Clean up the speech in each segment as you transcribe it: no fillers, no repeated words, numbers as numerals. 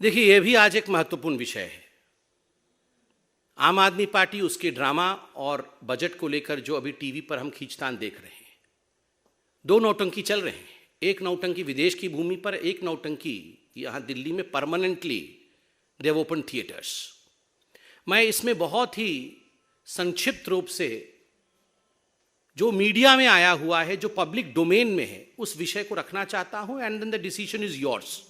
देखिए, यह भी आज एक महत्वपूर्ण विषय है। आम आदमी पार्टी उसके ड्रामा और बजट को लेकर जो अभी टीवी पर हम खींचतान देख रहे हैं, दो नौटंकी चल रहे हैं। एक नौटंकी विदेश की भूमि पर, एक नौटंकी यहाँ दिल्ली में परमानेंटली देव ओपन थिएटर्स। मैं इसमें बहुत ही संक्षिप्त रूप से जो मीडिया में आया हुआ है, जो पब्लिक डोमेन में है, उस विषय को रखना चाहता हूं and then the decision is yours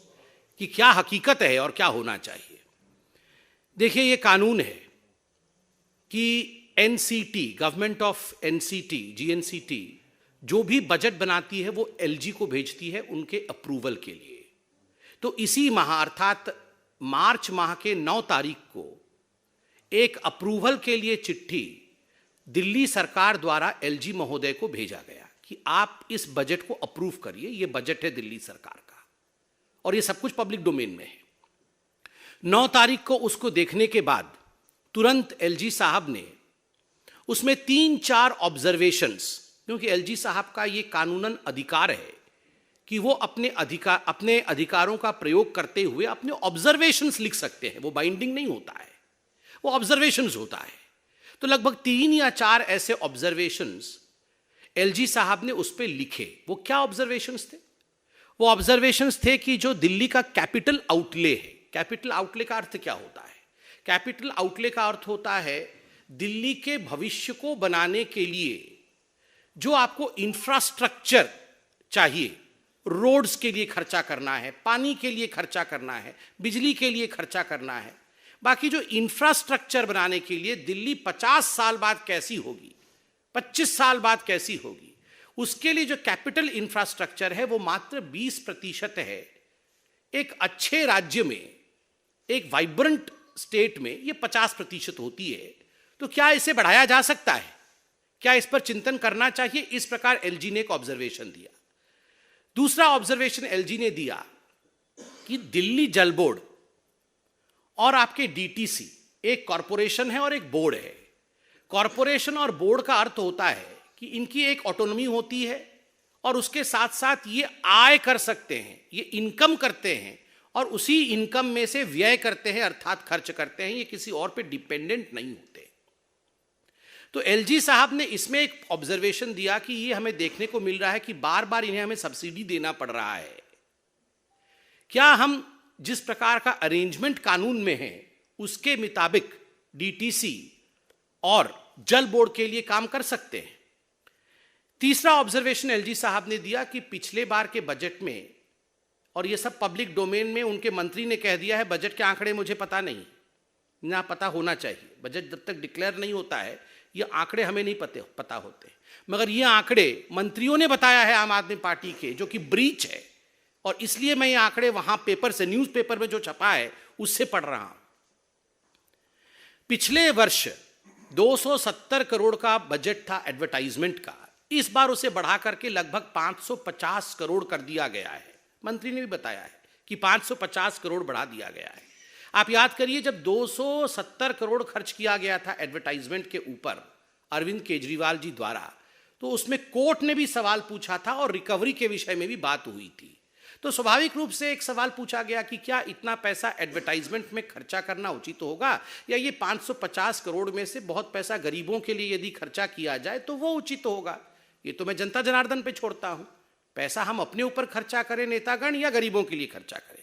कि क्या हकीकत है और क्या होना चाहिए। देखिए, ये कानून है कि NCT, government of NCT, GNCT, जो भी बजट बनाती है वो एलजी को भेजती है उनके अप्रूवल के लिए। तो इसी माह अर्थात मार्च माह के 9 तारीख को एक अप्रूवल के लिए चिट्ठी दिल्ली सरकार द्वारा एलजी महोदय को भेजा गया कि आप इस बजट को अप्रूव करिए। ये बजट है दिल्ली सरकार का और ये सब कुछ पब्लिक डोमेन में है। 9 तारीख को उसको देखने के बाद तुरंत एलजी साहब ने उसमें 3-4 ऑब्जर्वेशंस, क्योंकि एलजी साहब का ये कानूनन अधिकार है कि वो अपने अधिकारों का प्रयोग करते हुए अपने ऑब्जर्वेशंस लिख सकते हैं। वो बाइंडिंग नहीं होता है, वो ऑब्जर्वेशंस होता है। तो लगभग 3 या 4 ऐसे ऑब्जर्वेशंस एलजी साहब ने उस पर लिखे। वो क्या ऑब्जर्वेशंस थे? वो ऑब्जर्वेशंस थे कि जो दिल्ली का कैपिटल आउटले है, कैपिटल आउटले का अर्थ क्या होता है? कैपिटल आउटले का अर्थ होता है दिल्ली के भविष्य को बनाने के लिए जो आपको इंफ्रास्ट्रक्चर चाहिए, रोड्स के लिए खर्चा करना है, पानी के लिए खर्चा करना है, बिजली के लिए खर्चा करना है, बाकी जो इंफ्रास्ट्रक्चर बनाने के लिए दिल्ली 50 साल बाद कैसी होगी, 25 साल बाद कैसी होगी, उसके लिए जो कैपिटल इंफ्रास्ट्रक्चर है वो मात्र 20% है। एक अच्छे राज्य में, एक वाइब्रेंट स्टेट में ये 50% होती है। तो क्या इसे बढ़ाया जा सकता है? क्या इस पर चिंतन करना चाहिए? इस प्रकार एलजी ने एक ऑब्जर्वेशन दिया। दूसरा ऑब्जर्वेशन एलजी ने दिया कि दिल्ली जल बोर्ड और आपके डीटीसी एक कॉरपोरेशन है और एक बोर्ड है। कॉरपोरेशन और बोर्ड का अर्थ होता है कि इनकी एक ऑटोनॉमी होती है और उसके साथ साथ ये आय कर सकते हैं, ये इनकम करते हैं और उसी इनकम में से व्यय करते हैं अर्थात खर्च करते हैं। ये किसी और पे डिपेंडेंट नहीं होते। तो एलजी साहब ने इसमें एक ऑब्जर्वेशन दिया कि ये हमें देखने को मिल रहा है कि बार बार इन्हें हमें सब्सिडी देना पड़ रहा है। क्या हम जिस प्रकार का अरेंजमेंट कानून में है उसके मुताबिक डीटीसी और जल बोर्ड के लिए काम कर सकते हैं? तीसरा ऑब्जर्वेशन एलजी साहब ने दिया कि पिछले बार के बजट में, और ये सब पब्लिक डोमेन में, उनके मंत्री ने कह दिया है बजट के आंकड़े मुझे पता नहीं, ना पता होना चाहिए। बजट जब तक डिक्लेयर नहीं होता है ये आंकड़े हमें नहीं पता होते, मगर ये आंकड़े मंत्रियों ने बताया है आम आदमी पार्टी के, जो कि ब्रीच है। और इसलिए मैं ये आंकड़े वहां पेपर से, न्यूज़पेपर में जो छपा है उससे पढ़ रहा हूं। पिछले वर्ष 270 करोड़ का बजट था एडवर्टाइजमेंट का, इस बार उसे बढ़ा करके लगभग 550 करोड़ कर दिया गया है। मंत्री ने भी बताया है कि 550 करोड़ बढ़ा दिया गया है। आप याद करिए, जब 270 करोड़ खर्च किया गया था एडवर्टाइजमेंट के ऊपर अरविंद केजरीवाल जी द्वारा, तो उसमें कोर्ट ने भी सवाल पूछा था और रिकवरी के विषय में भी बात हुई थी। तो स्वाभाविक रूप से एक सवाल पूछा गया कि क्या इतना पैसा एडवर्टाइजमेंट में खर्चा करना उचित होगा, या ये 550 करोड़ में से बहुत पैसा गरीबों के लिए यदि खर्चा किया जाए तो वो उचित होगा। ये तो मैं जनता जनार्दन पे छोड़ता हूं, पैसा हम अपने ऊपर खर्चा करें नेतागण या गरीबों के लिए खर्चा करें।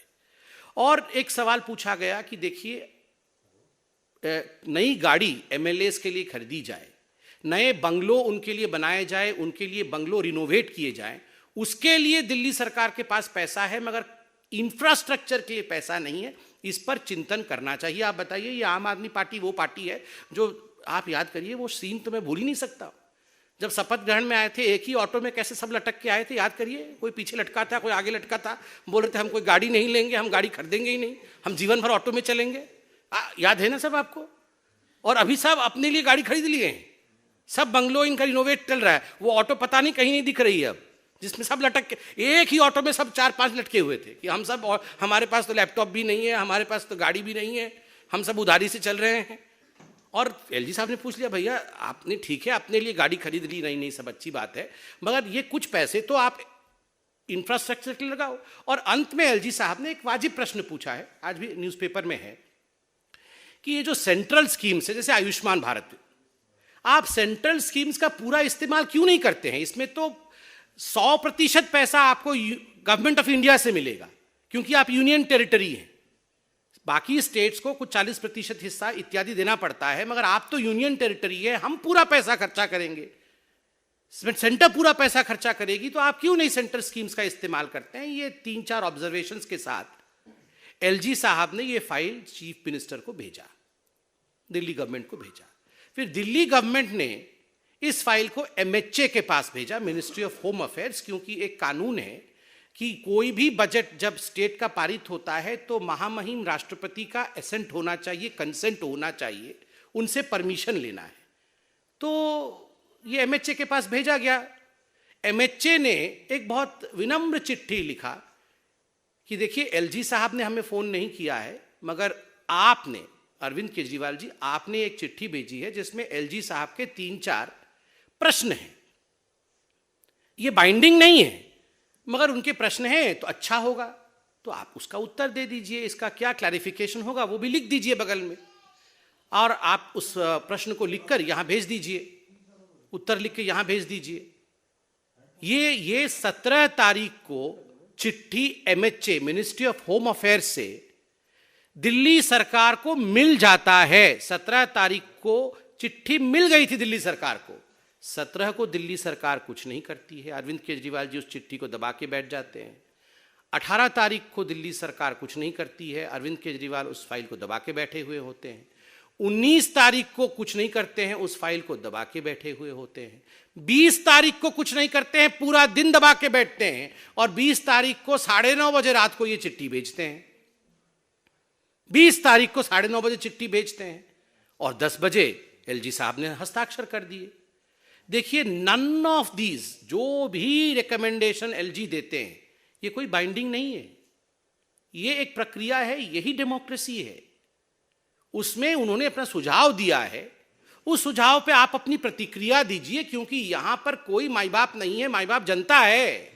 और एक सवाल पूछा गया कि देखिए, नई गाड़ी एमएलएस के लिए खरीदी जाए, नए बंगलो उनके लिए बनाए जाए, उनके लिए बंगलो रिनोवेट किए जाए, उसके लिए दिल्ली सरकार के पास पैसा है मगर इंफ्रास्ट्रक्चर के लिए पैसा नहीं है। इस पर चिंतन करना चाहिए। आप बताइए, ये आम आदमी पार्टी वो पार्टी है जो, आप याद करिए, वो सीन तो मैं भूल ही नहीं सकता। जब शपथ ग्रहण में आए थे, एक ही ऑटो में कैसे सब लटक के आए थे, याद करिए। कोई पीछे लटका था, कोई आगे लटका था। बोल रहे थे हम कोई गाड़ी नहीं लेंगे, हम गाड़ी खरीदेंगे ही नहीं, हम जीवन भर ऑटो में चलेंगे। याद है ना सब आपको? और अभी सब अपने लिए गाड़ी खरीद लिए हैं, सब बंगलो इनका रिनोवेट चल रहा है। वो ऑटो पता नहीं कहीं नहीं दिख रही है अब, जिसमें सब लटक के, एक ही ऑटो में सब 4-5 लटके हुए थे कि हम सब, हमारे पास तो लैपटॉप भी नहीं है, हमारे पास तो गाड़ी भी नहीं है, हम सब उधारी से चल रहे हैं। और एलजी साहब ने पूछ लिया, भैया आपने, ठीक है अपने लिए गाड़ी खरीद ली, नहीं सब अच्छी बात है, मगर ये कुछ पैसे तो आप इंफ्रास्ट्रक्चर के लिए लगाओ। और अंत में एलजी साहब ने एक वाजिब प्रश्न पूछा है, आज भी न्यूज़पेपर में है, कि ये जो सेंट्रल स्कीम्स है जैसे आयुष्मान भारत, आप सेंट्रल स्कीम्स का पूरा इस्तेमाल क्यों नहीं करते हैं? इसमें तो 100% पैसा आपको गवर्नमेंट ऑफ इंडिया से मिलेगा क्योंकि आप यूनियन टेरिटरी हैं। बाकी स्टेट्स को कुछ 40% हिस्सा इत्यादि देना पड़ता है, मगर आप तो यूनियन टेरिटरी है, हम पूरा पैसा खर्चा करेंगे, सेंटर पूरा पैसा खर्चा करेगी, तो आप क्यों नहीं सेंट्रल स्कीम्स का इस्तेमाल करते हैं? ये 3-4 ऑब्जर्वेशंस के साथ एलजी साहब ने ये फाइल चीफ मिनिस्टर को भेजा, दिल्ली गवर्नमेंट को भेजा। फिर दिल्ली गवर्नमेंट ने इस फाइल को एमएचए के पास भेजा, मिनिस्ट्री ऑफ होम अफेयर्स, क्योंकि एक कानून है कि कोई भी बजट जब स्टेट का पारित होता है तो महामहिम राष्ट्रपति का एसेंट होना चाहिए, कंसेंट होना चाहिए, उनसे परमिशन लेना है। तो ये एमएचए के पास भेजा गया। एमएचए ने एक बहुत विनम्र चिट्ठी लिखा कि देखिए एलजी साहब ने हमें फोन नहीं किया है, मगर आपने, अरविंद केजरीवाल जी, आपने एक चिट्ठी भेजी है जिसमें एलजी साहब के 3-4 प्रश्न हैं। ये बाइंडिंग नहीं है, मगर उनके प्रश्न हैं तो अच्छा होगा, तो आप उसका उत्तर दे दीजिए, इसका क्या क्लैरिफिकेशन होगा वो भी लिख दीजिए बगल में, और आप उस प्रश्न को लिखकर यहां भेज दीजिए, उत्तर लिख के यहां भेज दीजिए। ये 17 तारीख को चिट्ठी MHA, ministry of home affairs से दिल्ली सरकार को मिल जाता है। 17 तारीख को चिट्ठी मिल गई थी दिल्ली सरकार को, 17 को दिल्ली सरकार कुछ नहीं करती है, अरविंद केजरीवाल जी उस चिट्ठी को दबा के बैठ जाते हैं। 18 तारीख को दिल्ली सरकार कुछ नहीं करती है, अरविंद केजरीवाल उस फाइल को दबा के बैठे हुए होते हैं। 19 तारीख को कुछ नहीं करते हैं, उस फाइल को दबा के बैठे हुए होते हैं। 20 तारीख को कुछ नहीं करते हैं, पूरा दिन दबा के बैठते हैं, और 20 तारीख को 9:30 बजे रात को ये चिट्ठी भेजते हैं। 20 तारीख को 9:30 बजे चिट्ठी भेजते हैं और 10 बजे एलजी साहब ने हस्ताक्षर कर दिए। देखिए, नन ऑफ दीज, जो भी रिकमेंडेशन एलजी देते हैं, ये कोई बाइंडिंग नहीं है, ये एक प्रक्रिया है, यही डेमोक्रेसी है। उसमें उन्होंने अपना सुझाव दिया है, उस सुझाव पे आप अपनी प्रतिक्रिया दीजिए, क्योंकि यहां पर कोई माई बाप नहीं है, माई बाप जनता है।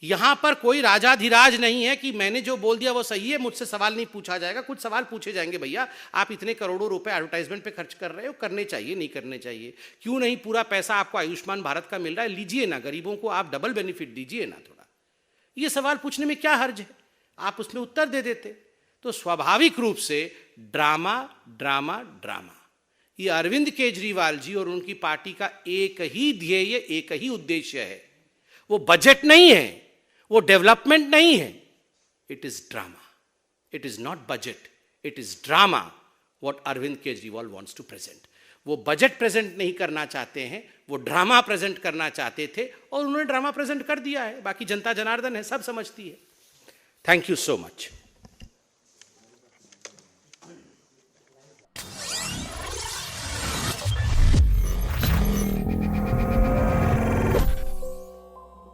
यहां पर कोई राजाधिराज नहीं है कि मैंने जो बोल दिया वो सही है, मुझसे सवाल नहीं पूछा जाएगा। कुछ सवाल पूछे जाएंगे, भैया आप इतने करोड़ों रुपए एडवर्टाइजमेंट पे खर्च कर रहे हो, करने चाहिए नहीं करने चाहिए, क्यों नहीं पूरा पैसा आपको आयुष्मान भारत का मिल रहा है, लीजिए ना, गरीबों को आप डबल बेनिफिट दीजिए ना थोड़ा। ये सवाल पूछने में क्या हर्ज है, आप उसमें उत्तर दे देते। तो स्वाभाविक रूप से ड्रामा ड्रामा ड्रामा, ये अरविंद केजरीवाल जी और उनकी पार्टी का एक ही ध्येय, एक ही उद्देश्य है। वो बजट नहीं है, वो डेवलपमेंट नहीं है, it is drama, it is not budget, it is drama what Arvind Kejriwal wants to present. वो बजट प्रेजेंट नहीं करना चाहते हैं, वो ड्रामा प्रेजेंट करना चाहते थे और उन्होंने ड्रामा प्रेजेंट कर दिया है। बाकी जनता जनार्दन है, सब समझती है। Thank you so much.